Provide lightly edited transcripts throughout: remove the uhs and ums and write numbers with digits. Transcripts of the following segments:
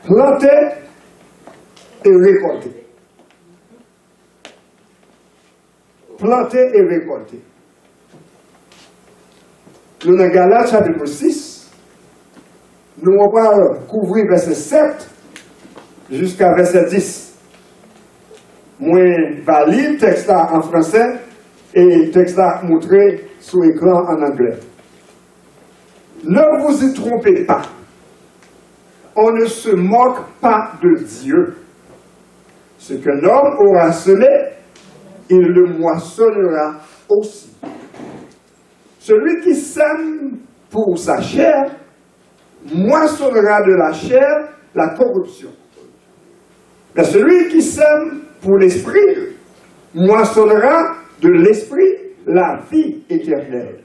planter et récolter. Planter et récolter. Nous, dans Galates chapitre 6, nous allons couvrir verset 7 jusqu'à verset 10. Moi, je vais lire le texte là en français et le texte là montré sur l'écran en anglais. Ne vous y trompez pas. On ne se moque pas de Dieu. Ce qu'un homme aura semé, il le moissonnera aussi. Celui qui sème pour sa chair, moissonnera de la chair la corruption. Mais celui qui sème pour l'esprit, moissonnera de l'esprit la vie éternelle.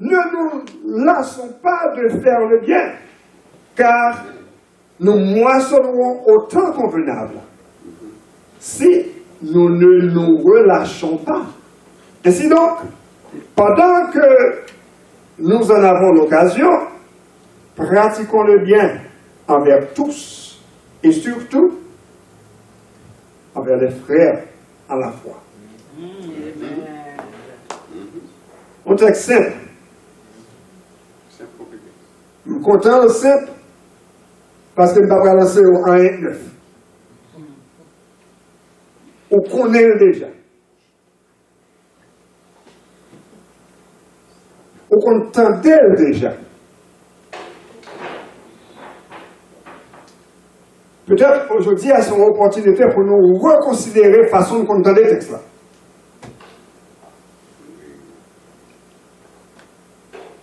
Ne nous lassons pas de faire le bien, car nous moissonnerons au temps convenable, si nous ne nous relâchons pas. Ainsi donc, pendant que nous en avons l'occasion, pratiquons le bien envers tous et surtout envers les frères à la foi. Un texte simple. Je suis content, simple, parce que je ne vais pas lancer au 1-9. On connaît déjà. On entendait déjà. Peut-être aujourd'hui, à son opportunité pour nous reconsidérer la façon dont on entend les textes là.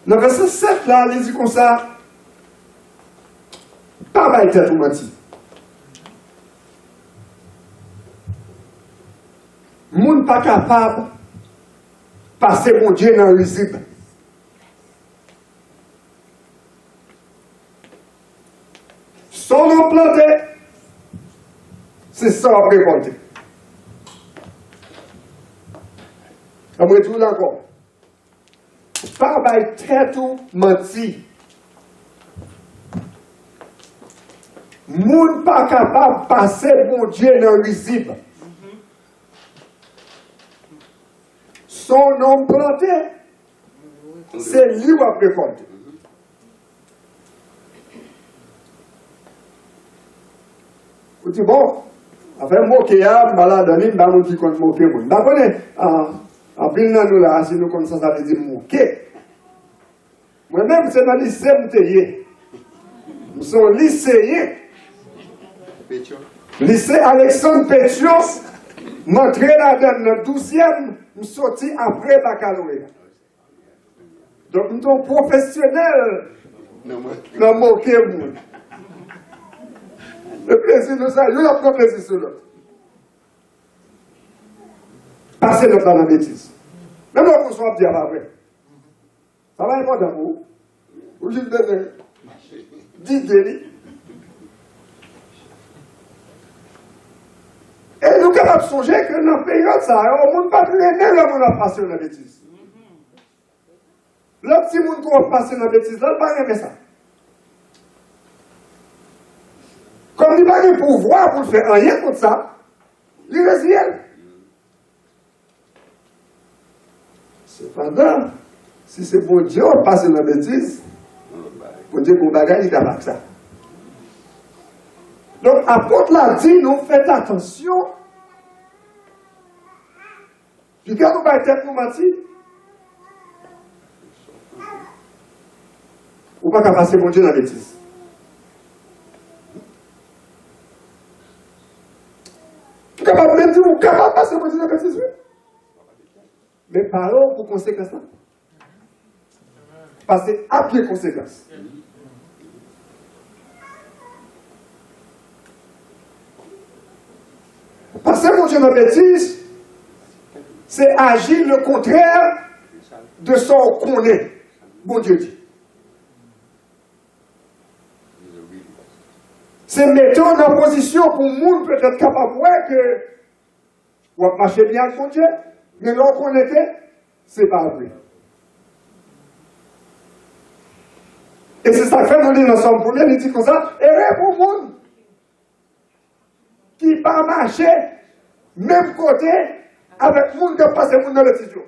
Dans le verset 7, là, il dit comme ça, pas mal tête ou menti. Moun pas capable de passer mon Dieu dans le risible. Son nom planté, c'est ça à récolter. Après tout encore. Pas by tête ou menti. Moun pas capable de passer mon Dieu dans le risible. Son nom planté, c'est lui qui a récolté. Vous dites, bon, avec moquer, malade, je ne vais pas dire qu'on moquer. Je ne sais pas, en plus, nous là, si nous comme ça veut dire moquer. Moi-même, c'est dans le lycée, je suis lycéen. Lycée Alexandre Pétion, m'entré là-dedans dans le 12e, je suis sorti après le baccalauréat. Donc, nous sommes professionnels dans moquer. Le plaisir de ça, il y a pas de plaisir sur l'autre. Passez notre temps dans la bêtise. Même là, on soit dire après. Ça va être important pour vous. Vous juste donner 10 délits. Et nous sommes capables de songer que dans la période, ça, on ne peut pas traîner le monde à passer dans la bêtise. L'autre, si on ne passer dans la bêtise, là, il ne va pas aimer ça. Comme il n'a pas de pouvoir pour faire rien contre ça, il est réel. Cependant, si c'est pour Dieu, on passe dans la bêtise, pour dire qu'on bagaille, il n'a pas que ça. Donc, apôtre l'a dit, nous faites attention. Puis quand nous battons tête nous mentir, on ne peut pas passer mon Dieu dans la bêtise. Vous êtes capable de dire, vous êtes capable de passer mon Dieu dans la bêtise, oui. Mais parlons pour conséquences là. Passer à pied conséquences. Passer mon Dieu dans la bêtise, c'est agir le contraire de ce qu'on est. Bon Dieu dit. C'est mettre en position pour le monde peut-être capable de voir que on va marcher bien avec mon Dieu, mais là qu'on était, c'est pas vrai. Et c'est ça que fait nous dire dans Somme 1er, il dit comme ça, et pour le monde qui pas marché, même côté, avec le monde qui passe le monde dans le studio.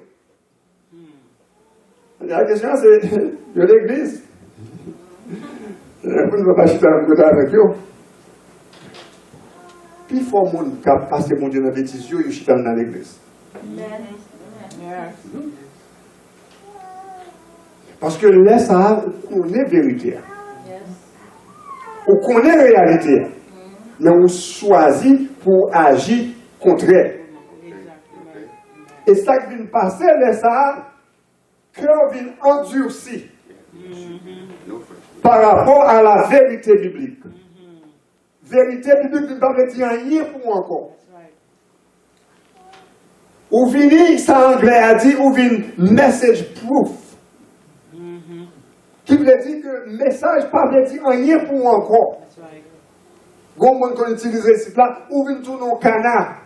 La question c'est, de l'église. Vous ne pouvez pas chuter un côté avec eux. Puis il faut que le monde qui passe mon Dieu dans le studio, il chute dans l'église. Parce que là, ça, on connaît la vérité. On connaît la réalité. Mais on choisit pour agir contre elle. Et ça qui vient passer, là, ça, cœur vient endurci par rapport à la vérité biblique. Vérité biblique ne va pas dire rien pour moi encore. Ou vini, ça en anglais a dit, ou vini message proof. Qui veut dire que le message pas veut dire rien pour moi encore. Bon, monde qu'on utilise ce là, ou vini tout nos canards.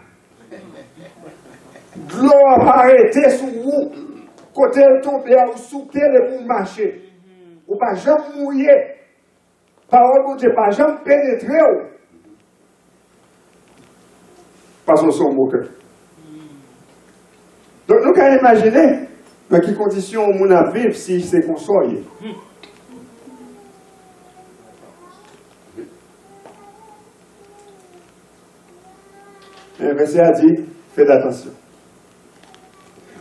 De l'eau apparaît sur vous, côté le tombe, ou sous pied, le vous marcher. Ou pas jamais mouiller. Parole de Dieu, pas jamais pénétrer. Parce qu'on s'en moque. Donc, nous pouvons imaginer dans quelles conditions on a vivre si c'est qu'on soit. Le verset a dit, faites attention.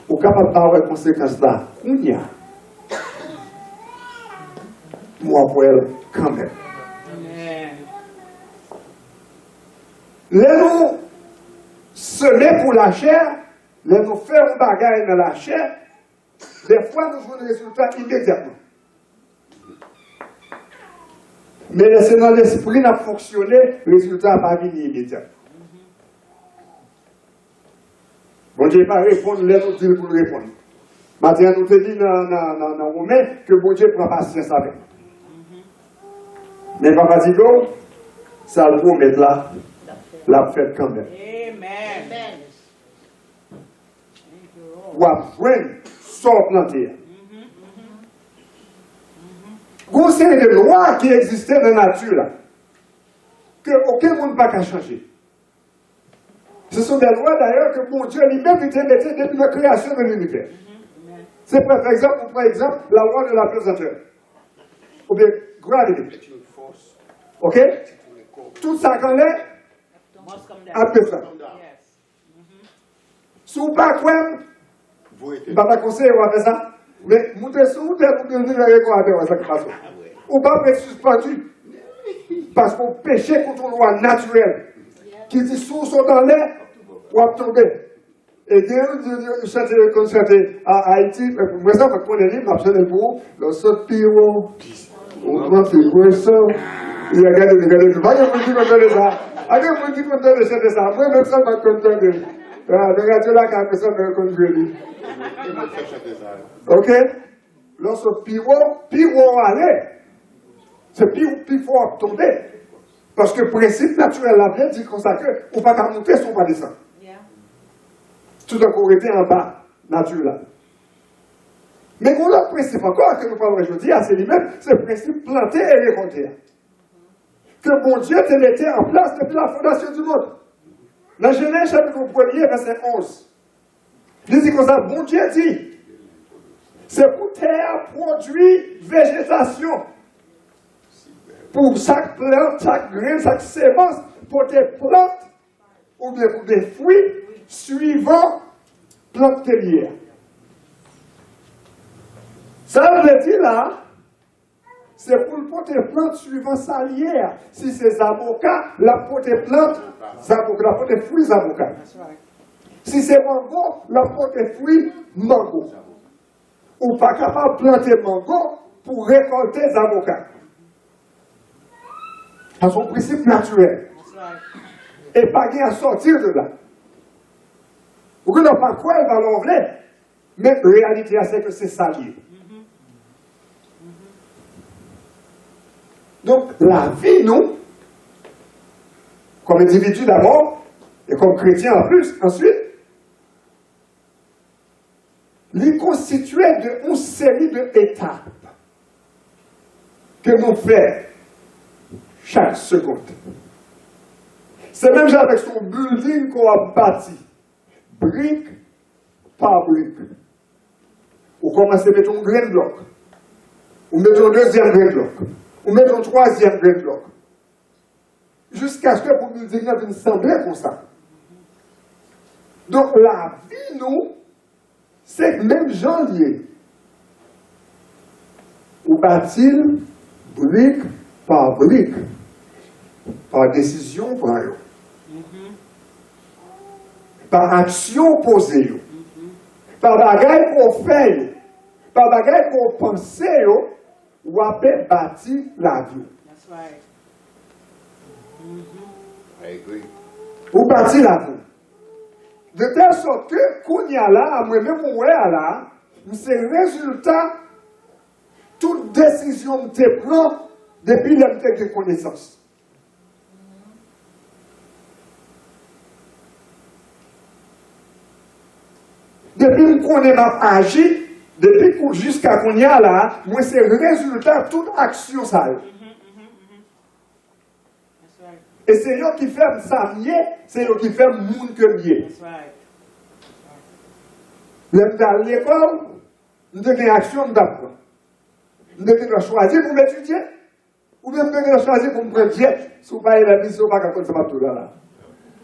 Ou capable d'avoir les conséquences là, on y a. Moi, pour elle, quand même. Là, nous semer pour la chair, là, nous faire un bagage dans la chair, des fois, nous jouons le résultat immédiatement. Mais laissez dans l'esprit n'a fonctionné, le résultat n'a pas venu immédiatement. Bon Dieu pas répondre, laisse-nous dire pour répondre. Maintenant, nous te dit dans Romain que bon Dieu prend patience avec. Mais papa dit go, ça le promet là, la fête quand même. Amen. Ou apprendre, sort planter. Une série de lois qui existaient dans la nature, là, que aucun monde n'a pas changer. Ce sont des lois d'ailleurs que mon Dieu lui-même était mettait depuis la création de l'univers. C'est par exemple, la loi de la pesanteur. Ou bien, gravité. Ok? Tout ça qu'on est, à peu près. Si vous ne pas quoi, je ne vais pas conseiller à faire ça. Mais vous êtes sur vous, vous devez regarder ça qui passe. Ou pas être suspendu. Parce qu'on péché contre une loi naturelle. Qui dit sous son dans l'air, ou à tomber. Et Dieu chante comme chanter à Haïti, moi ça, je connais les livres, je chanter pour le saut piro, on prend ses poissons, il y a regardé, il y a un petit content de ça. Il y a un petit content de chanter ça. Moi, même ça, je suis content de regarder là, quand personne ne me conduit. Ok? Lorsque piro aller, c'est plus fort tomber. Parce que le principe naturel là bien dit comme ça que on ne va pas monter si on ne va pas descendre. Tout d'un coup, était en bas, nature là. Mais on a le principe encore que nous parlons aujourd'hui, c'est lui-même, c'est le principe planter et récolter. Que bon Dieu te mettait en place depuis la fondation du monde. Dans Genèse chapitre 1er, verset 11. Il dit comme ça, bon Dieu dit, c'est pour terre produit végétation. Pour chaque plante, chaque graine, chaque sémence, pour des plantes ou bien pour des fruits suivant plante terrière. Ça veut dire là, c'est pour le porter plante suivant sa lière. Si c'est avocats, la porter plante, la porter fruits avocats. Si c'est mango, la porter fruits mango. Ou pas capable de planter mango pour récolter des avocats. À son principe naturel. Et pas à sortir de là. Vous ne pas quoi elle va l'enlever, mais la réalité c'est que c'est salier. Donc la vie, nous, comme individu d'abord, et comme chrétien en plus, ensuite, les constituait d'une série d'étapes que nous faisons chaque seconde. C'est même avec son building qu'on a bâti, brique par brique. On commence à mettre un grain de bloc, on met un deuxième grain de bloc, on met un troisième grain de bloc, jusqu'à ce que le building vienne sembler comme ça. Donc la vie, nous, c'est même janvier. On bâtit brique par brique, par décision par eux, par action posée, par bagaille qu'on fait, par bagaille qu'on pense, ou après bâtir la vie. That's right. I agree. Ou bâtir la vie. De telle sorte que, qu'on y a là, moi-même, on est là, c'est le résultat, toute décision que tu prends depuis l'âge de connaissance. Depuis qu'on est agi, depuis jusqu'à qu'on y a là, moi, c'est le résultat de toute action ça. That's right. Et c'est eux qui fait ça mieux, c'est eux qui fait monde que mieux. That's right. Dans l'école, nous devons une action d'apprendre. Nous devons choisir pour m'étudier, ou bien nous devons choisir pour me prendre jet, si vous parlez de la vie, si vous ne pouvez pas tout là.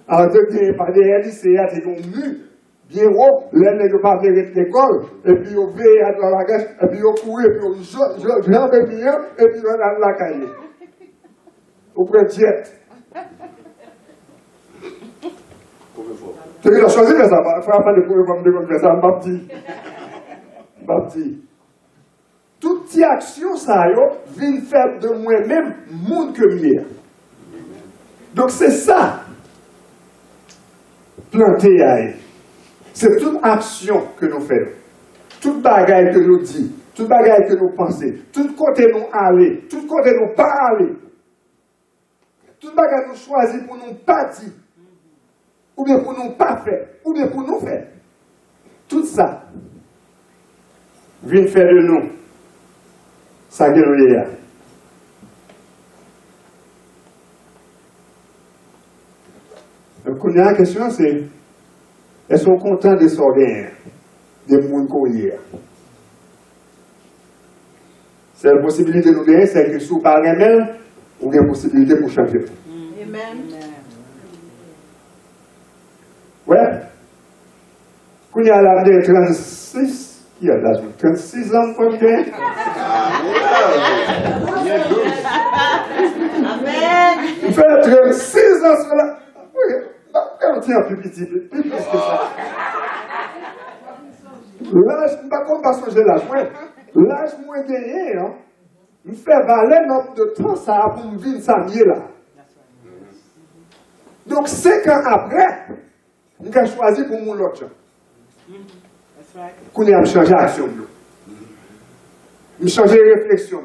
Alors, nous devons parler de lycéens qui ont mu, bien haut, l'un ne pas venir de l'école, et puis on veille à la gauche, et puis on court, et puis on jambe bien, et puis on a la cahier. Vous prenez jet. Tu as choisi de ça, il ne faut pas de pouvoir faire ça, Bapti. Toute cette action, ça vient faire de moi-même monde que mieux. Donc c'est ça, planter. C'est toute action que nous faisons, toute bagaille que nous disons, toute bagaille que nous pensons, tout côté nous aller, tout côté nous pas aller, toute bagaille nous choisir pour nous pas dire, ou bien pour nous pas faire, ou bien pour nous faire. Tout ça vient faire de nous ça que nous y a. Donc, la question c'est, est-ce qu'on est content de s'organiser, de monde qu'on y a? C'est la possibilité de nous gagner, c'est que si vous parlez même, on a une possibilité pour changer. Amen. Ouais. Quand il y a l'âge de 36, qui a l'âge de 36 ans, comme bien. Amen. Il fait 36 ans sur la. Oui, on tient un peu petit, plus que ça. L'âge, je ne vais pas songer l'âge. L'âge moins gagné, hein. Il fait valer notre de temps, ça a pour me vivre ça mieux là. Donc, 5 ans après, on a choisi pour mon l'autre. That's right. Qu'on a changé l'action. On a changé la réflexion.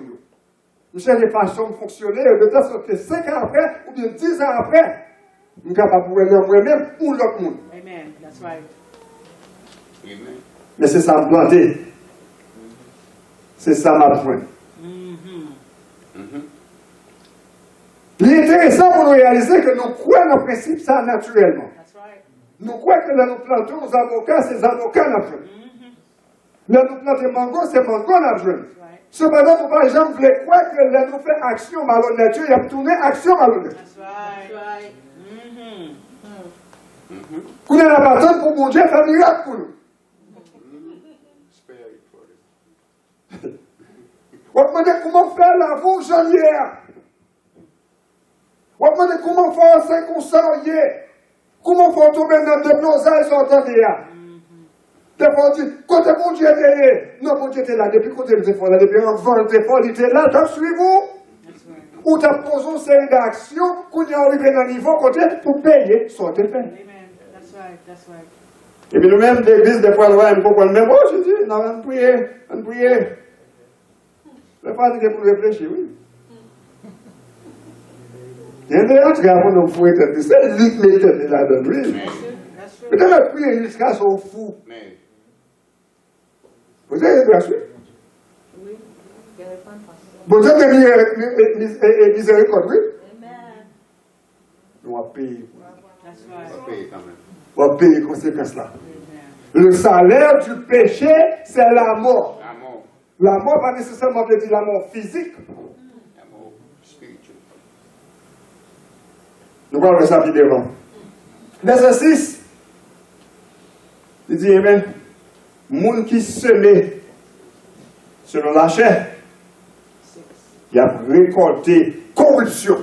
On a changé la façon de fonctionner. De telle sorte que 5 ans après, ou bien 10 ans après, on est capable de voir moi-même ou l'autre monde. Amen. That's right. Amen. Mais c'est ça me planter. C'est ça ma pointe. L'intéressant pour nous réaliser que nous croyons dans le principe ça naturellement. That's right. Nous croyons que là nous plantons nos avocats, c'est avocats nous jouent. Là nous plantons mango, c'est mango nous jouent. Right. Cependant, nous par exemple voulons croire que là nous faisons action malhonnête, il y a tourné action malhonnête. That's right. That's right. Qu'on a la patente pour mon Dieu faire miracle pour nous. Spare it for it. On va demander comment faire la voie janvier. On va demander comment faire 5 hier. Comment faire tomber dans de nos ailes sur le hier. Des fois on dit, côté mon Dieu était là. Non, mon Dieu était là. Depuis côté le effort là, depuis avant le effort, il était là, t'as suivi vous. Ou t'as posé une série d'actions qu'on y arrivé dans le niveau côté pour payer son effet. Amen. That's right. That's right. Et puis nous-mêmes, l'église, des fois, nous voyons beaucoup le même. Oh, je dis, non, on prier. Le frère, c'est pour réfléchir, oui. Il y a des gens qui ont nous fouet, c'est lui qui met la donne, oui. That's true. Peut-être prier jusqu'à son fou. Man. Vous avez bien sûr. Oui. Quelle est bonne façon. Bon Dieu de miséricorde, oui. Nous allons payer. That's On right. va payer quand même. On va payer les conséquences là. Amen. Le salaire du péché, c'est la mort. La mort. La mort, pas nécessairement veut dire la mort physique. La mort spirituelle. Nous parlons de ça vidéo. Verset 6. Il dit, Amen. Moun qui semé selon la chair, il a récolté corruption.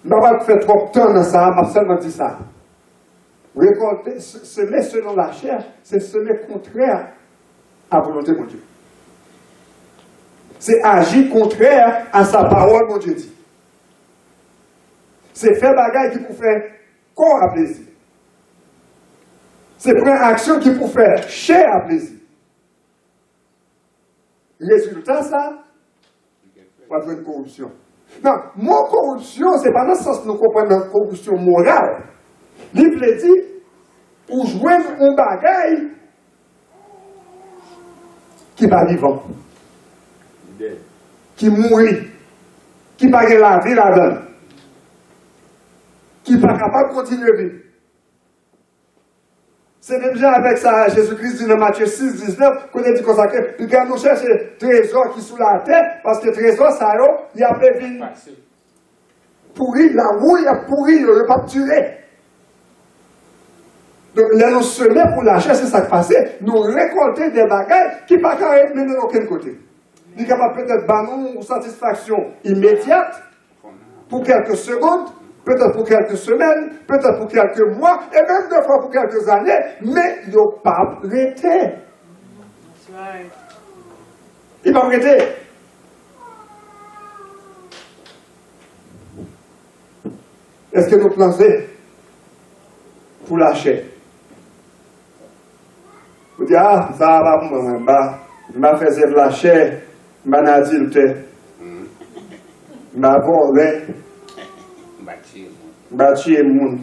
Je ne vais pas faire trop de temps dans ça, je vais seulement dire ça. Récolter, semer selon la chair, c'est semer contraire à la volonté de Dieu. C'est agir contraire à sa parole, mon Dieu dit. C'est faire bagaille qui pour faire corps à plaisir. C'est prendre action qui pour faire chair à plaisir. Résultat, ça, on va faire une corruption. Non, mon corruption, ce n'est pas dans le sens que nous comprenons la corruption morale. Il veut dire, pour jouer un bagaille qui va vivant, qui mourit, qui va gagner la vie là-dedans, qui n'est pas capable de continuer à vivre. C'est même déjà avec ça, Jésus-Christ dit dans Matthieu 6, 19, qu'on a dit comme ça, que quand nous cherchons trésor qui est sous la terre, parce que le trésor, ça il y a pas vie pourri, la roue, il y a pourri, il n'y a pas tué. Donc, là, nous semer pour la chair, c'est ça qui passe. Nous récolter des bagages qui ne peuvent pas être menés d'aucun côté. Il est capable peut-être de une satisfaction immédiate pour quelques secondes, peut-être pour quelques semaines, peut-être pour quelques mois, et même des fois pour quelques années, mais il n'a pas arrêté. That's right. Il va arrêter. Est-ce que nous pensons pour la chair? Vous dites, ah, ça va pour moi, je vais faire de la chair, je vais adulte, je vais voler, je vais tuer le monde.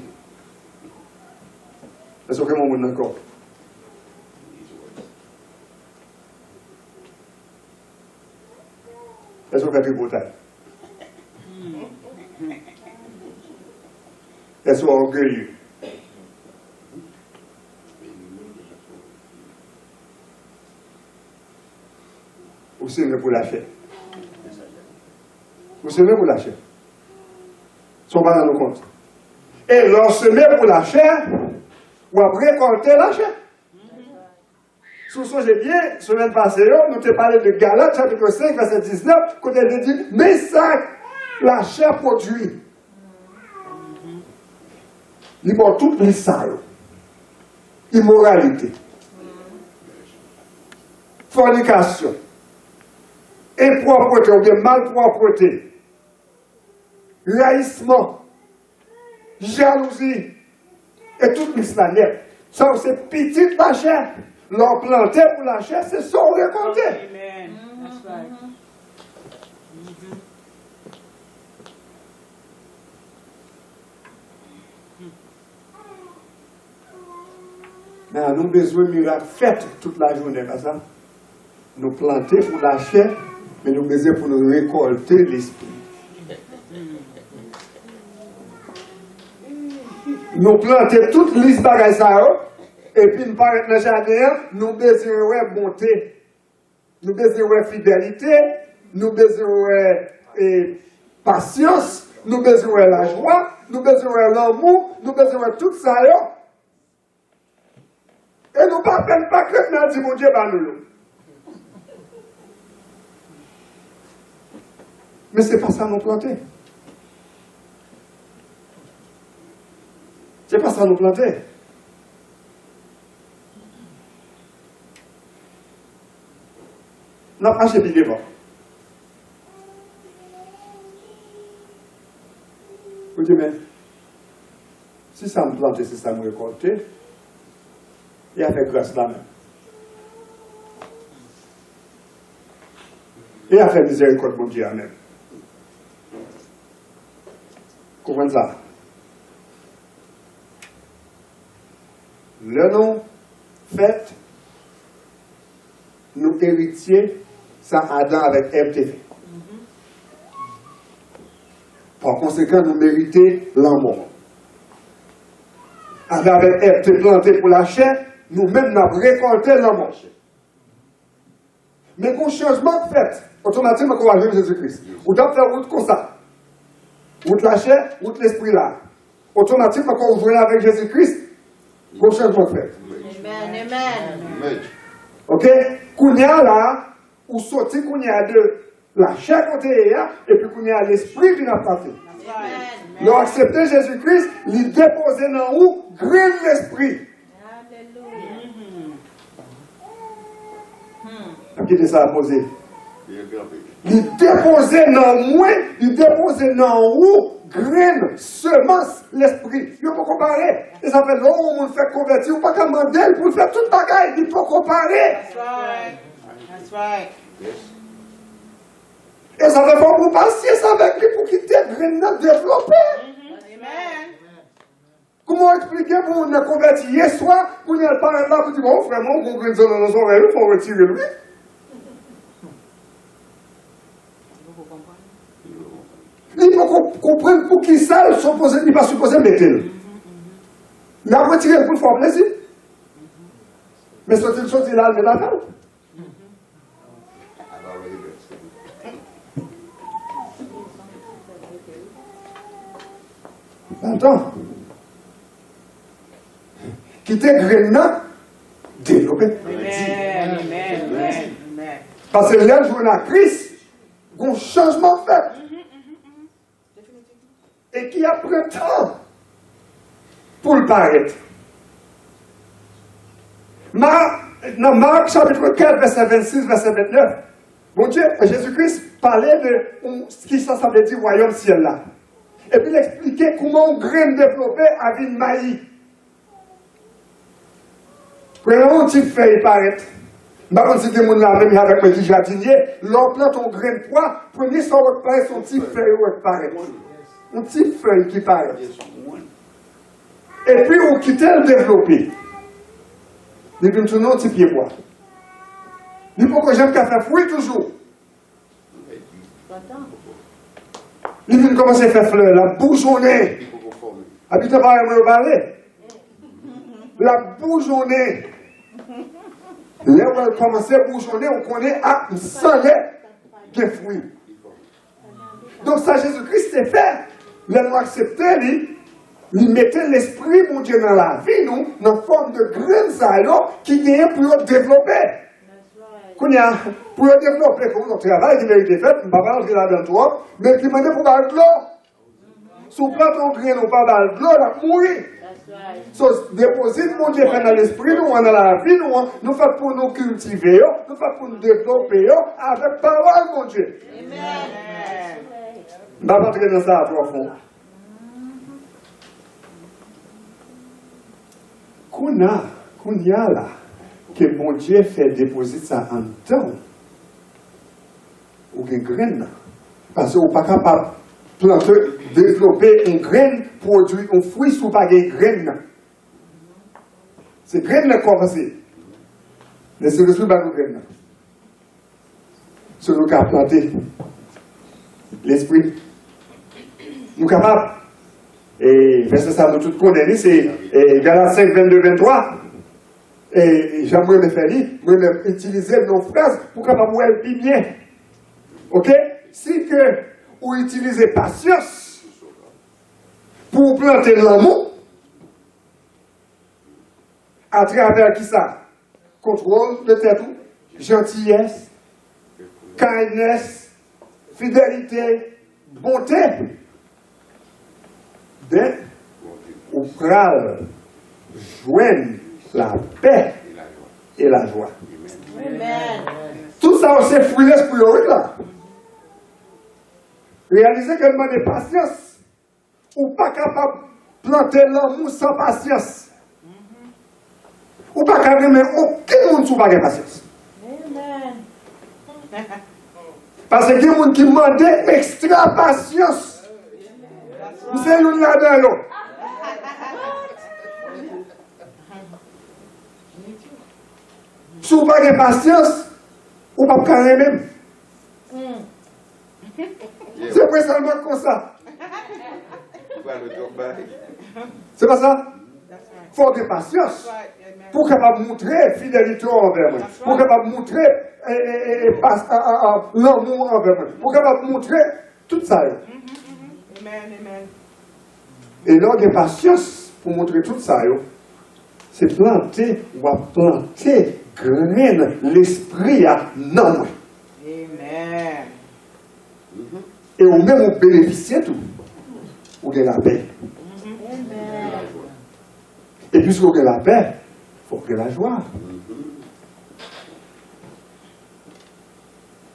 Est-ce que mon monde encore? Est-ce que vous faites du Est-ce que vous êtes orgueilleux? Vous semez pour la chair. Vous semez pour la chair. Ils ne sont pas dans nos comptes. Et lorsque semer pour la chair, vous avez récolté la chair. Si vous songez bien, semaine passée, nous avons parlé de Galates, chapitre 5, verset 19, quand elle dit, mais ça, la chair produit. Il y a toutes les salles. Immoralité. Fornication. Impropreté ou bien malpropreté. Raïssement. Jalousie. Et toute l'islamien. Ça, c'est petit la chair. L'on planté pour la chair, c'est ça on récolté. Amen. That's right. Mais nous avons besoin de miracles faits toute la journée, comme ça. Nous planter pour la chair, mais nous besoin pour nous récolter l'esprit. Nous planter toute liste bagaille et puis nous paraître dans le jardin, nous besoin de bonté, nous besoin de fidélité, nous besoin de patience, nous besoin de la joie, nous besoin de l'amour, nous besoin de tout ça. Et nous ne parlons pas que nous dit mon Dieu, nous. Mais ce n'est pas ça nous planter. Ce n'est pas ça nous planter. Nous avons acheté des vents. Vous dites, mais si ça me plante, si ça me récolte, il a fait grâce là même. Il a fait miséricorde, mon Dieu, même. Comprenez ça? Le nom fait, nous héritiers ça Adam avec Ève te fait. Par conséquent, nous méritons la mort. Adam avec Ève te planté pour la chair, nous-mêmes nous avons récolté la mort. Mais qu'on changement fait, automatiquement, qu'on va vivre Jésus-Christ. Ou doit faire route comme ça. Route la chair, route l'esprit là. Automatiquement, quand on vient avec Jésus-Christ, qu'on changement fait. Amen, amen. Ok? Kounya là, ou sorti kounya de la chair côté et puis kounya l'esprit qui n'a pas fait. Amen. Nous accepter Jésus-Christ, lui déposer dans nous, grain l'esprit. Qui est ça à poser? Il déposer dans moi, il déposer dans vous, graine, semence, l'esprit. Il ne peut pas comparer. Et ça fait long, on fait convertir, ou pas qu'à demander pour faire toute bagaille, il peut comparer. That's right. That's right. Et ça fait pour patience avec lui pour quitter graine développer. Amen. Comment expliquer pour nous convertir hier soir, pour nous parler là, pour dire, bon, vraiment, on graine dans son oreille, il faut retirer lui. Il faut comprendre pour qui ça, il n'est pas supposé mettre. Il a retiré pour faire plaisir. Mais sorti là, il met la table. Attends. Quitter Grenna, développer. Amen. Amen. Amen. Parce que là, je vois la crise, un changement fait. Et qui a pris le temps pour le paraître. Dans Marc chapitre 4, verset 26, verset 29, mon Dieu, Jésus-Christ parlait de ce qui ça veut dire royaume ciel là. Et puis il expliquait comment une graine développée avait une maillie. Prenons un petit feuille paraître. Par si des gens là même avec mes jardiniers, l'on plante un grain de pois, premier ça va paraître son petit feuille qui paraît. Une petite feuille qui paraît. Et puis on quitte le développer. Il vient tourner un petit pied bois. Il faut que j'aime qu'à faire fruit toujours. Il vient commencer à faire fleur, la bourgeonner. Habitez par moi parler. La bourgeonner. Là où elle commence à bourgeonner, on connaît à sans lait des fruits. Donc ça, Jésus-Christ s'est fait. Là, nous accepter, il mettait l'esprit, mon Dieu, dans la vie, nous, dans forme de graines qui viennent pour développer. Pour développer, comme notre travail qui a été fait, je ne vais pas rentrer là-dedans toi, mais qui m'a dit pour faire de l'eau. Si on plante un grain, on va faire de l'eau, on va mourir. So, déposer, mon Dieu, fait dans l'esprit, nous, dans la vie, nous faisons pour nous cultiver, nous faisons pour nous développer avec parole, mon Dieu. Amen. Je ne vais pas rentrer dans ça à profond. Qu'on y a là, que mon Dieu fait déposer ça en temps, ou une graine. Parce qu'on n'est pas capable de planter, développer une graine, produire un fruit sous pas une graine. C'est graine là qu'on va faire. Mais c'est le fruit pas une graine. C'est nous qui avons planté l'esprit. Nous sommes capables. Et verset ça, nous tous connaissons, c'est Galates 5, 22, 23. Et j'aimerais me faire lire, je utiliser nos phrases pour capable voir le bien. Ok? Si que vous utilisez patience pour planter l'amour, à travers qui ça? Contrôle de tête, gentillesse, kindness, fidélité, bonté. Ou pral joindre la paix et la joie. Amen. Tout ça, c'est fruit l'esprit là. Réalisez que demande de patience. Ou pas capable de planter l'amour sans patience. Ou pas capable de aucun monde sous pas de patience. Amen. Parce qu'il y a des gens qui demandent extra patience. Vous savez, nous là-dedans. Si vous n'avez pas de patience, vous ne pouvez pas même. C'est pas seulement comme ça. Pas le combat. C'est pas ça? That's right. Faut de patience. That's right. Amen. Pour capable montrer fidélité envers moi. Pour capable montrer l'amour envers moi. Pour capable montrer tout ça. Amen. Amen. Et là, de patience pour montrer tout ça, c'est planter graine l'esprit à non. Amen. Et au même au bénéficier tout. Ou de la paix. Et puisque vous avez la paix, il faut que la joie.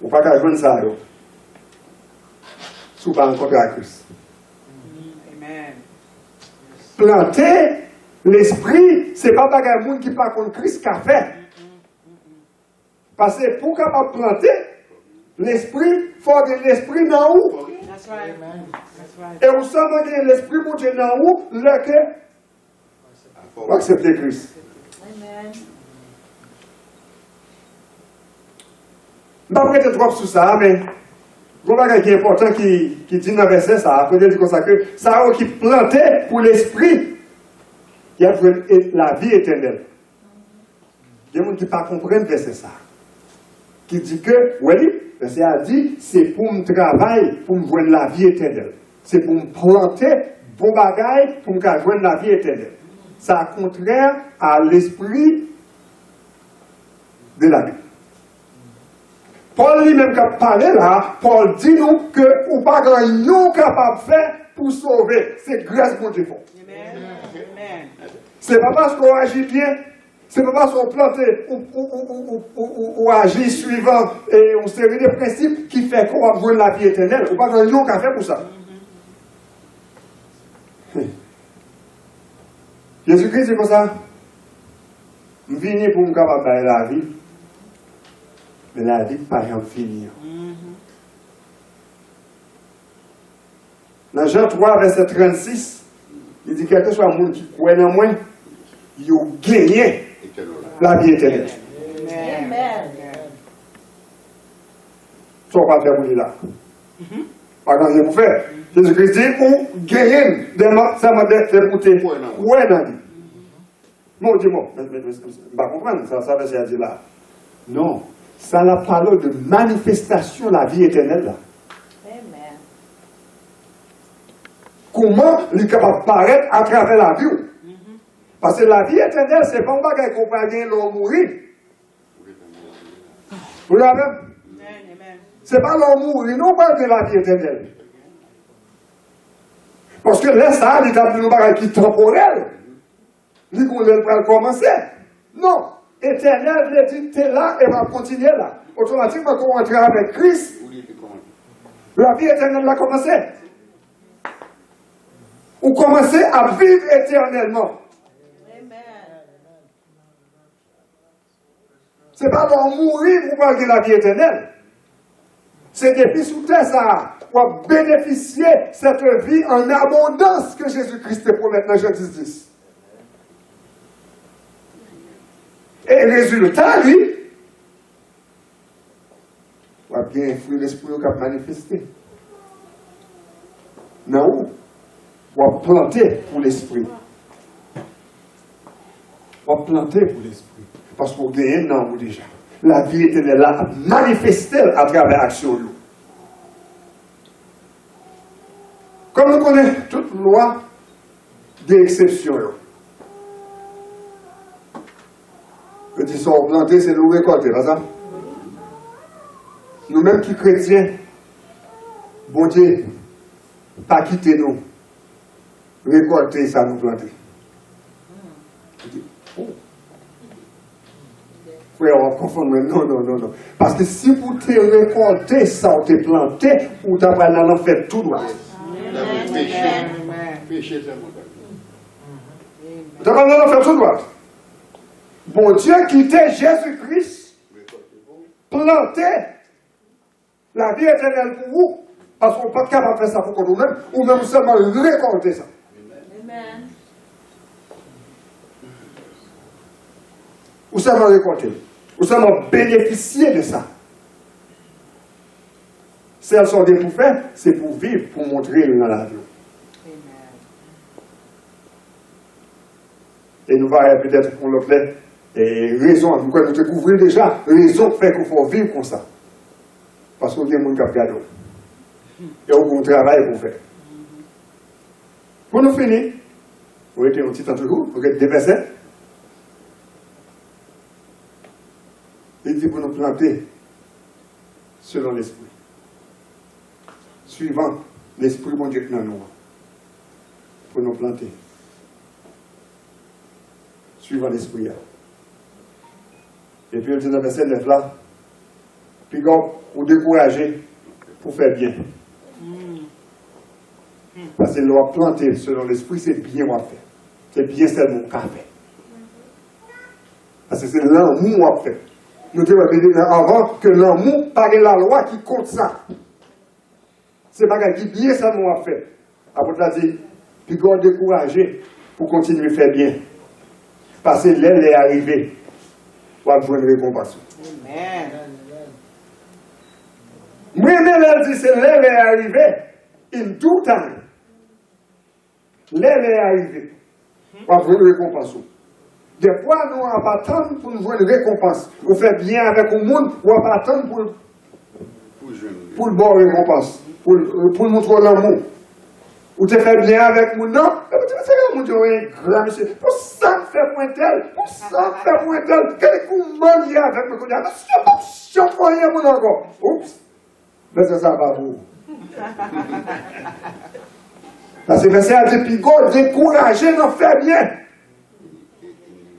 Vous ne pouvez pas jouer ça. Si vous ne rencontrez à Christ. Amen. Planter l'esprit, ce n'est pas un monde qui parle contre Christ qui a fait. Parce que pour capable planter l'esprit, il faut que l'esprit dans où. That's right. That's right. Et vous savez que l'esprit monte dans où, lequel faut accepter Christ. Amen. Je ne vais pas prêter trop sur ça, mais il y a un bagage qui est important qui dit dans le verset, ça, après de dire comme ça, que ça qui plantait pour l'esprit, qui a trouvé la vie éternelle. Il y a des gens qui ne comprennent pas le verset ça. Qui dit que, oui, le verset a dit, c'est pour me travailler, pour me joindre la vie éternelle. C'est pour me planter bon bagage, pour me joindre la vie éternelle. C'est contraire à l'esprit de la Bible. Paul lui-même qui a parlé là, Paul dit nous que ou pas grand nous capable de faire pour sauver. C'est grâce pour Dieu. Amen. Amen. C'est pas parce qu'on agit bien, c'est pas parce qu'on plante ou agit suivant une série de principes qui fait qu'on va voir la vie éternelle. Ou pas grand nous qui a fait pour ça. Jésus-Christ dit comme ça, je viens pour me capable de la vie, mais la vie pas jamais finir. Dans Jean 3, verset 36, il dit quelque soit un monde qui croit en moi, il a gagné la vie éternelle. Amen. Ça, on va faire pour lui là. Pas grand chose pour faire. Jésus-Christ dit, ou gagner ça m'a député. Ouais, dans lui. Bon, dis-moi, je ne vais pas comprendre, ça veut dire là. Non, ça la parole de manifestation de la vie éternelle là. Amen. Comment il est capable de paraître à travers la vie? Parce que la vie éternelle, ce n'est pas un bagage qu'on peut gagner l'homme mourir. Vous l'avez? Amen. Ce n'est pas l'homme mourir, non pas de la vie éternelle. Parce que là, ça, il y a un bagage qui est temporel. Il va commencer. Non. Éternel, il dit, tu es là et va continuer là. Automatiquement, quand on entre avec Christ, la vie éternelle a commencé. Ou commencer à vivre éternellement. Ce n'est pas pour mourir pour parler de la vie éternelle. C'est depuis sous terre ça, pour bénéficier de cette vie en abondance que Jésus-Christ te promet dans Jean 10. Et le résultat, lui, va bien influer l'esprit qui a manifesté. Non, on va planter pour l'esprit. On va planter pour l'esprit. Parce qu'on gagne dans vous déjà. La vie éternelle là, manifestée à travers l'action. Comme nous connaissons toute loi d'exception. Que tu sois planté, c'est nous récolter, pas ça? Nous-mêmes qui chrétiens, bon Dieu, pas quitter nous. Récolter ça, nous planter. Frère, on confond, non. Parce que si vous te récoltez ça, ou te planté, ou tu vas en faire tout droit. Péché, c'est mon Tu vas en faire tout droit. Bon Dieu quittait Jésus-Christ, planter la vie éternelle pour vous, parce qu'on n'est pas capable de faire ça pour nous-mêmes, ou même seulement récolter ça. Amen. Ou seulement récolter, ou seulement bénéficier de ça. Si elles sont des pour faire, c'est pour vivre, pour montrer dans la vie. Et nous verrons peut-être pour l'autre raison, nous nous découvrir déjà, raison fait qu'il faut vivre comme ça. Parce qu'on y a des gens qui regardent. Et on a un travail pour faire. Pour nous finir, vous êtes un petit temps toujours, vous êtes des versets. Il dit pour nous planter selon l'esprit. Suivant l'esprit, mon Dieu, qui est dans nous. Pour nous planter. Suivant l'esprit. Et puis, il dit dans le verset 9 là, puis quand vous découragez pour faire bien. Parce que l'on planter selon l'esprit, c'est bien on fait. C'est bien seulement qu'on fait. Parce que c'est l'amour qu'on fait. Nous devons dire avant que l'amour, par la loi qui compte ça. C'est pas qui bien seulement qu'on fait. Après, tu as dit, puis qu'on découragé pour continuer à faire bien. Parce que l'aile est arrivée. Pour avoir une récompense. Amen. Moi-même, elle dit, c'est l'aile est arrivée. In due time. L'aile est arrivée. Pour avoir une récompense. Des fois, nous n'avons pas attendre pour nous voir une récompense. Vous faites bien avec le monde, ou pas attendre pour le bon récompense. Pour montrer l'amour. Ou tu fais bien avec mon nom, tu fais mon Dieu, grand monsieur. Pour ça, faire point tel. Pour ça, faire point tel. Quel coup manier avec me connaître. Si on fait rien, mon encore. Oups. Mais c'est ça, pas vous. Parce que le verset a dit, puis God, découragez, n'en fait bien.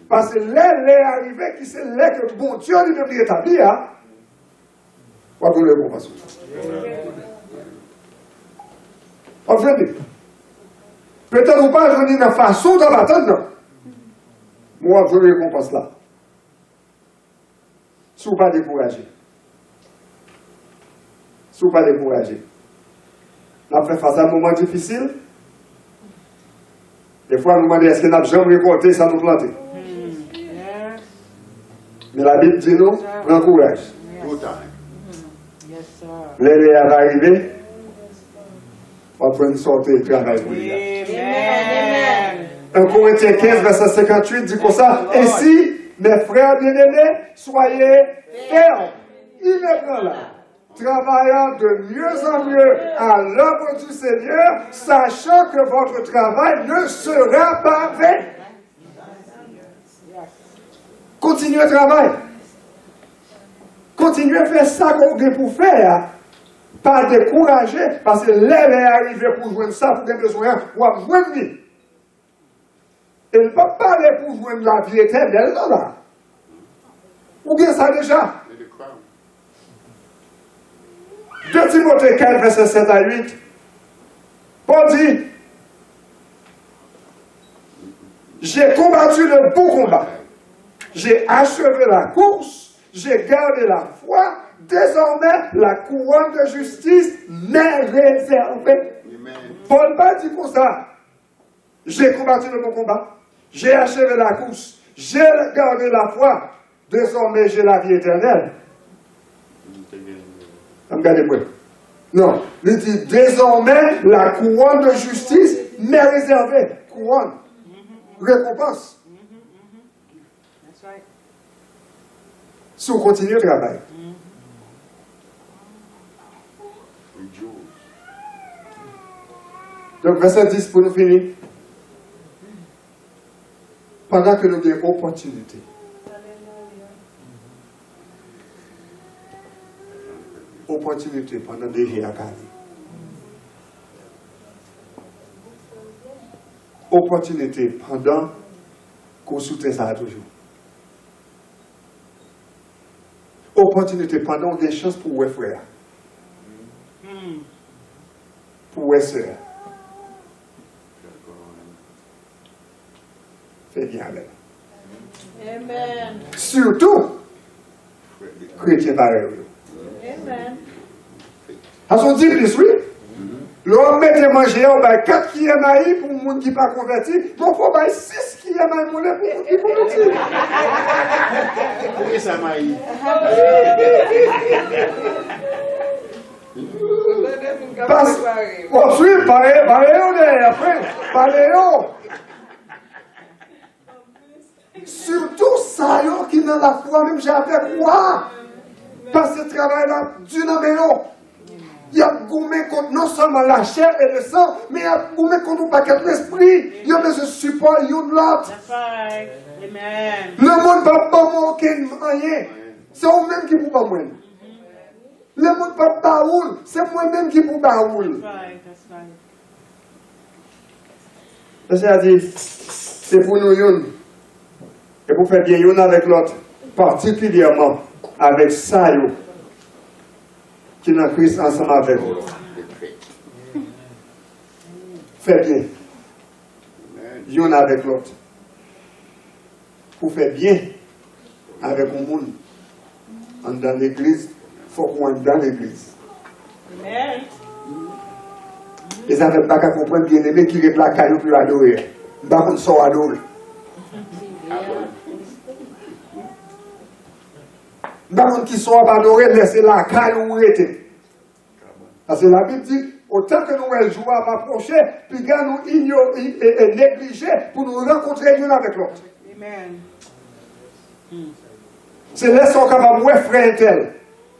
Parce que l'aile est arrivé, qui c'est l'aile que bon Dieu lui-même établi, hein. Pas pour le bon en fait, peut-être ou pas, je dis, dans la façon de m'attendre. Moi, je ne récompense là. Si vous pas découragé. Si vous pas découragé. On fait face à un moment difficile. Des fois, nous demandons est-ce qu'on a jamais récolté, ça nous planter. Mais la Bible dit nous, prends courage. L'aile est arrivée. On va prendre sortir et travailler pour lui. Amen. 1 Corinthiens 15, verset 58 dit comme ça. Ainsi, mes frères bien-aimés, soyez fermes, inébranlables, travaillant de mieux en mieux à l'œuvre du Seigneur, sachant que votre travail ne sera pas vain. Continuez à travailler. Continuez à faire ça qu'on a pour faire. Pas décourager, parce que l'aile est arrivée pour jouer ça, pour gagner besoin, pour jouer vie. Et ne peut pas parler pour jouer la vie éternelle, là. Ou bien ça déjà. 2 Timothée 4, verset 7 à 8. Paul dit, j'ai combattu le bon combat. J'ai achevé la course. J'ai gardé la foi. Désormais, la couronne de justice m'est réservée. Amen. Paul pas dit comme ça. J'ai combattu le bon combat. J'ai achevé la course. J'ai gardé la foi. Désormais, j'ai la vie éternelle. Regardez-moi. Non. Il dit, désormais, la couronne de justice m'est réservée. Couronne. Récompense. That's right. Si on continue le travail. Donc, verset 10 pour nous finir. Pendant que nous avons une opportunité. Opportunité pendant des jours à gagner. Opportunité pendant qu'on soutient ça toujours. Opportunité pendant qu'on a des chances pour les frères. Pour les sœurs. Fais bien avec. Amen. Surtout, chrétien pareil. Amen. À son dit plus, oui. L'homme mette manger, on va 4 qui est maïs pour le monde qui n'est pas converti. Donc, on va 6 qui est maïs pour le monde qui est converti. Pourquoi ça maïs? Parce que, oui, parlez, après, parlez. Surtout ça, qui dans la foi, même j'ai fait quoi? Parce que ce travail-là, Dieu n'a pas. Il y a gourmet contre non seulement la chair et le sang, mais il y a gourmet contre le paquet de l'esprit. Il y a besoin de support, il y a de l'autre. That's right. Amen. Le monde ne va pas manquer rien. C'est vous-même qui vous pas moi. Le monde ne va pas baoul. C'est moi-même qui vous baoul. That's right. That's right. Le Seigneur dit, c'est pour nous, yon. Et pour faire bien yon avec l'autre. Particulièrement avec ça, yo. Qui n'a Christ ensemble avec vous. Fais bien. Yon avec l'autre. Pour faire bien avec le monde. Dans l'église, il faut qu'on entre dans l'église. Amen. Et ça ne fait pas qu'à comprendre bien aimé qui est la caillou pour adorer. Par contre, ça adorer. Par contre, qui soit adorer, laissez la caillou où était. Parce que la Bible dit, autant que nous jouons à m'approcher, puis quand nous ignorer et négliger pour nous rencontrer l'un avec l'autre. Amen. C'est laisser capable de frère tel,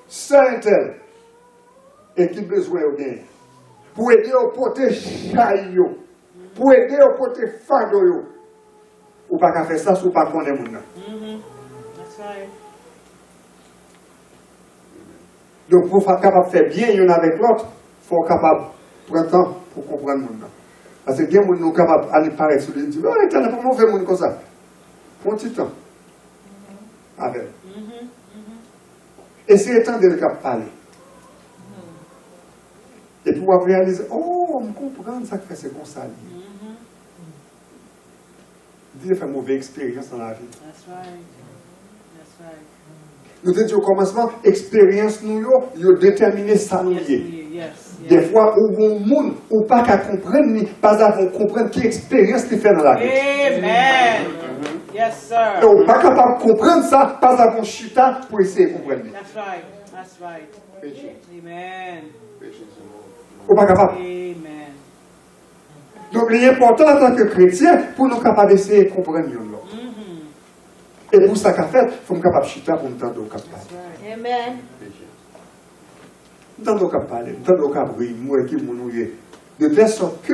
sœur tel, et qui besoin au bien. Pour aider au porter chaillot, pour aider au porter fado. Ou pas qu'à faire ça, ou pas qu'on est moun. That's right. Donc, pour être capable de faire bien l'un avec l'autre, il faut être capable de prendre temps pour comprendre le monde. Parce que bien, nous sommes capables d'aller paraître sur les dit, oh, t'as pas mauvais monde comme ça. Prends un petit temps. Avec. Et c'est étant de le cap parler. Et pouvoir réaliser, oh, on comprend ça que c'est comme ça. Il fait une mauvaise expérience dans la vie. That's right. That's right. Nous disons au commencement, expérience nous, yo déterminer ça nous Yes, y est. yes. Des fois, où on monde, ou pas qu'à comprendre, ni pas à comprendre quelle expérience qu'il fait dans la vie. Amen. Yes, sir. Et on n'est pas capable de comprendre ça, pas à mon chita pour essayer de comprendre. That's right. That's right. Amen. On n'est pas capable. Amen. Donc, l'important en tant que chrétien, pour nous capables d'essayer de comprendre l'autre. Et pour ça qu'a fait, il faut nous capables de chita pour nous tenter au cap parler. Amen. Nous tentons au cap parler, nous tentons au cap rire, moi qui nous y est. De telle sorte que,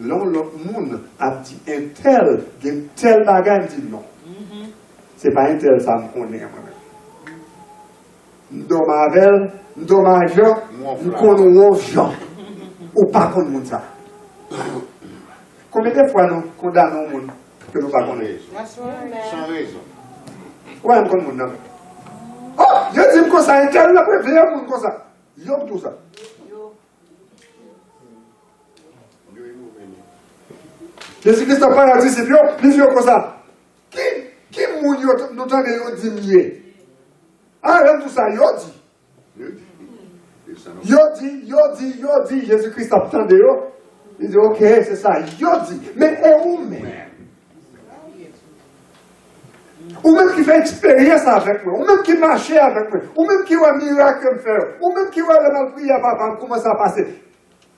l'autre monde a dit un tel bagage, dit non. Ce n'est pas un tel, ça me connaît moi-même. Nous sommes avec, nous sommes avec Jean, nous connaissons Jean. Ou pas contre le monde ça. Combien de fois nous condamnons le monde que nous ne connaissons pas? That's right. Sans raison. Ouais, on connaît le monde. Oh, je dis comme ça, un tel, la préfère le monde comme ça. Yo, tout ça. Jésus-Christ a parlé à disciples, ils disent comme ça. Qui moun yo nous tande yo dit? Ah, là tout ça, yo dit. Jésus-Christ a tande yo. Il dit, ok, c'est ça, yo dit. Mais et où même? Ou même qui fait expérience avec moi, ou même qui marche avec moi, ou même qui voit un miracle faire, ou même qui voit le mal prier à papa, comment ça passe.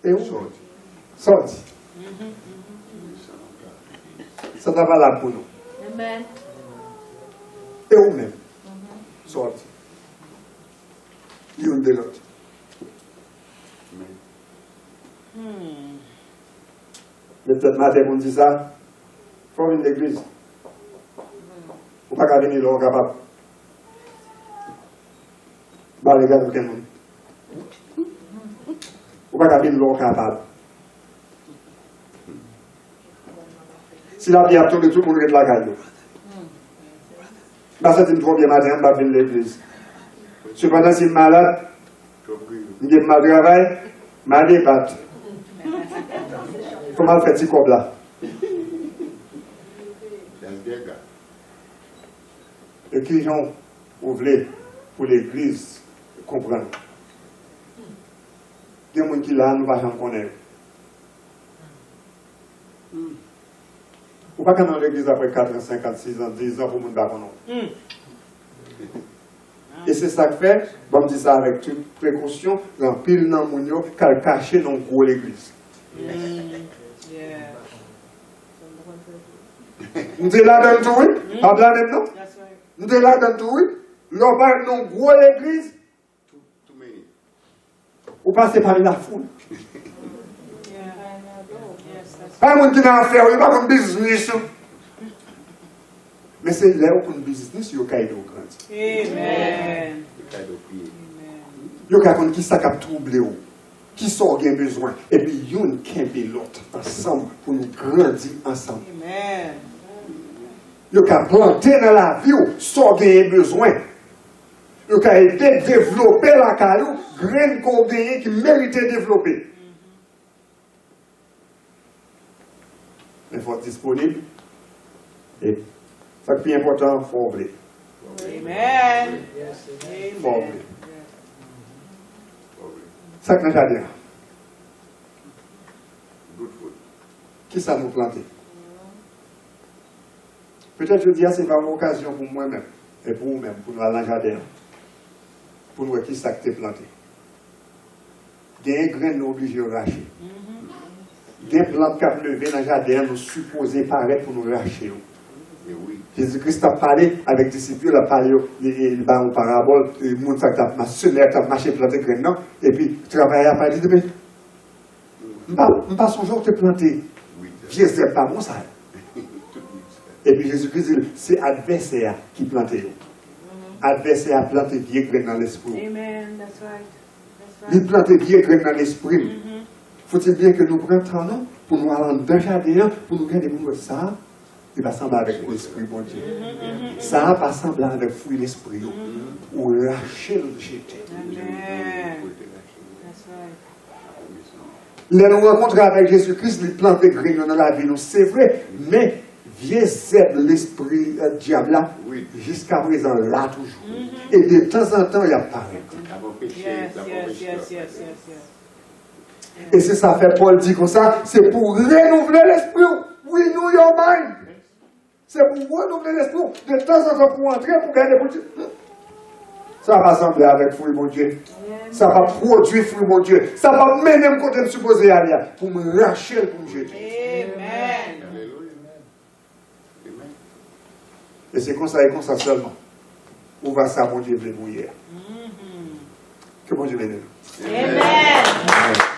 Et où? Sorti. Ça n'est pas là pour nous. Amen. Et où même? Sorti. L'une de l'autre. Mais peut-être matin, on dit ça, il faut venir à l'église. Ou pas qu'à venir là, on est capable. Bah, les gars, aucun monde. Ou pas qu'à venir là, on est capable. Si la vie a tourné, tout le monde est de la gagne. Bah, c'est une première matin, on va venir à l'église. Cependant, si je suis malade, je suis mal travail, je mal débattre. Comment fait-il comme là? Et qui ont oublié pour l'église comprendre. Il y a des gens qui là, nous ne pouvons pas connaître. Ou pas dans l'église après 4 ans, 5 ans, 6 ans, 10 ans pour nous ne pas connaître. Et c'est ça que fait, bon, je dis ça avec toute précaution, dans pile dans mon yo, qu'elle cache dans gros l'église. Yeah. Nous sommes là dans tout, oui? Pas là maintenant? That's right. Nous sommes là dans tout, oui? L'on va dans gros l'église, Too many. ou passer par la foule. Yeah. Yes, that's Pas le monde qui n'a affaire, il va comme business. Mais c'est là où un business, il y a un grand. Amen. The kind of being. Il y a un qui s'est troublé, qui sort bien besoin. Et puis, il y a un qui est l'autre ensemble pour nous grandir ensemble. Amen. Il y a planter dans la vie, sort bien besoin. Il y a aider à développer la carrière, graine qu'on gagne qui mérite de développer. Il faut être disponible. Et ça qui est important, il faut ouvrir. Amen. Il faut Amen. ouvrir. Ça que nous avons dit. Good food. Qui ça nous planter? Peut-être je dis que c'est pas une occasion pour moi-même et pour vous-même, pour nous aller dans le jardin, pour nous voir qui ça que tu planté. Il y a un grain nous obligé de racher. Il y a une plante qui a levé dans le jardin, nous supposons paraître pour nous racher. Mais oui. Jésus-Christ a parlé avec les disciples, il a parlé, il a une parabole, il montre ça que tu as marché, planté grain, non? Et puis, tu travailles à parler de mais je ne pas son jour te planter. Oui. Vieux, c'est pas bon ça. Et puis Jésus-Christ dit, c'est l'adversaire qui plante. L'adversaire a planté vieux grain dans l'esprit. Amen. That's right. That's Il right. plante vieux grain dans l'esprit. Faut-il bien que nous prenions temps non, pour nous aller dans le jardin, pour nous garder pour ça? Il va sembler avec l'esprit, mon Dieu. Ça va sembler avec fruit l'esprit. Ou lâcher le jeter. Amen. That's right. Là, nous rencontrons avec Jésus-Christ, il plante des grains dans la vie, c'est vrai, mais vieux zèbre l'esprit diable là, Oui. jusqu'à présent là toujours. Et de temps en temps, il apparaît. Avant péché, Yes, d'abord yes, péché. yes, yes, yes, yes. Et c'est ça fait Paul dit comme ça, c'est pour renouveler l'esprit. Renew your mind. C'est pour renouveler l'esprit. De temps en temps pour entrer, pour gagner pour Dieu. Ça va sembler avec fruit, mon Dieu. Ça va produire fruit, mon Dieu. Ça va mener me côté de supposé aller pour me lâcher, pour me jeter. Amen. Alléluia. Amen. Et c'est comme ça seulement. Où va ça, mon Dieu, vous hier. Que mon Dieu bénisse. Amen. Amen.